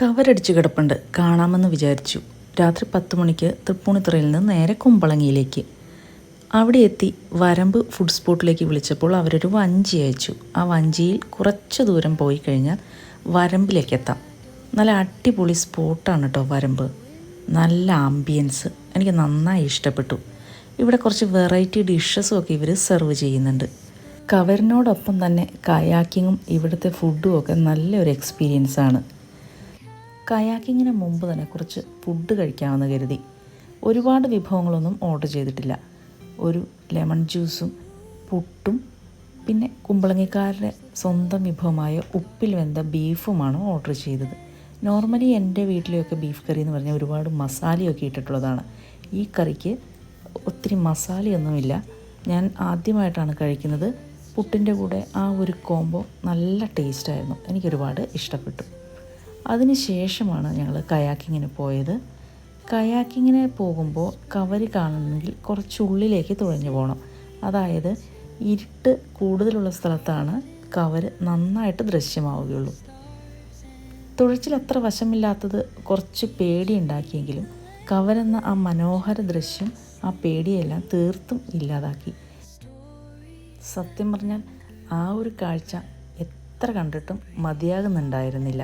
കവരടിച്ച് കിടപ്പുണ്ട്, കാണാമെന്ന് വിചാരിച്ചു. രാത്രി 10 മണിക്ക് തൃപ്പൂണിത്തുറയിൽ നിന്ന് നേരെ കുമ്പളങ്ങിയിലേക്ക്. അവിടെ എത്തി വരമ്പ് ഫുഡ് സ്പോട്ടിലേക്ക് വിളിച്ചപ്പോൾ അവരൊരു വഞ്ചി അയച്ചു. ആ വഞ്ചിയിൽ കുറച്ച് ദൂരം പോയി കഴിഞ്ഞാൽ വരമ്പിലേക്ക് എത്താം. നല്ല അടിപൊളി സ്പോട്ടാണ് കേട്ടോ വരമ്പ്. നല്ല ആംബിയൻസ്, എനിക്ക് നന്നായി ഇഷ്ടപ്പെട്ടു. ഇവിടെ കുറച്ച് വെറൈറ്റി ഡിഷസും ഒക്കെ ഇവർ സെർവ് ചെയ്യുന്നുണ്ട്. കവറിനോടൊപ്പം തന്നെ കയാക്കിങ്ങും ഇവിടുത്തെ ഫുഡും ഒക്കെ നല്ലൊരു എക്സ്പീരിയൻസാണ്. കയാക്കിങ്ങിന് മുമ്പ് തന്നെ കുറച്ച് ഫുഡ് കഴിക്കാമെന്ന് കരുതി. ഒരുപാട് വിഭവങ്ങളൊന്നും ഓർഡർ ചെയ്തിട്ടില്ല. ഒരു ലെമൺ ജ്യൂസും പുട്ടും പിന്നെ കുമ്പളങ്ങിക്കാരുടെ സ്വന്തം വിഭവമായ ഉപ്പിൽ വെന്ത ബീഫുമാണ് ഓർഡർ ചെയ്തത്. നോർമലി എൻ്റെ വീട്ടിലെയൊക്കെ ബീഫ് കറി എന്ന് പറഞ്ഞാൽ ഒരുപാട് മസാലയൊക്കെ ഇട്ടിട്ടുള്ളതാണ്. ഈ കറിക്ക് ഒത്തിരി മസാലയൊന്നുമില്ല. ഞാൻ ആദ്യമായിട്ടാണ് കഴിക്കുന്നത്. പുട്ടിൻ്റെ കൂടെ ആ ഒരു കോംബോ നല്ല ടേസ്റ്റായിരുന്നു, എനിക്കൊരുപാട് ഇഷ്ടപ്പെട്ടു. അതിന് ശേഷമാണ് ഞങ്ങൾ കയാക്കിങ്ങിന് പോയത്. കയാക്കിങ്ങിന് പോകുമ്പോൾ കവര് കാണണമെങ്കിൽ കുറച്ചുള്ളിലേക്ക് തുഴഞ്ഞു പോകണം. അതായത് ഇരുട്ട് കൂടുതലുള്ള സ്ഥലത്താണ് കവര് നന്നായിട്ട് ദൃശ്യമാവുകയുള്ളൂ. തുഴച്ചിൽ അത്ര വശമില്ലാത്തത് കുറച്ച് പേടിയുണ്ടാക്കിയെങ്കിലും കവരെന്ന ആ മനോഹര ദൃശ്യം ആ പേടിയെല്ലാം തീർത്തും ഇല്ലാതാക്കി. സത്യം പറഞ്ഞാൽ ആ ഒരു കാഴ്ച എത്ര കണ്ടിട്ടും മതിയാകുന്നുണ്ടായിരുന്നില്ല.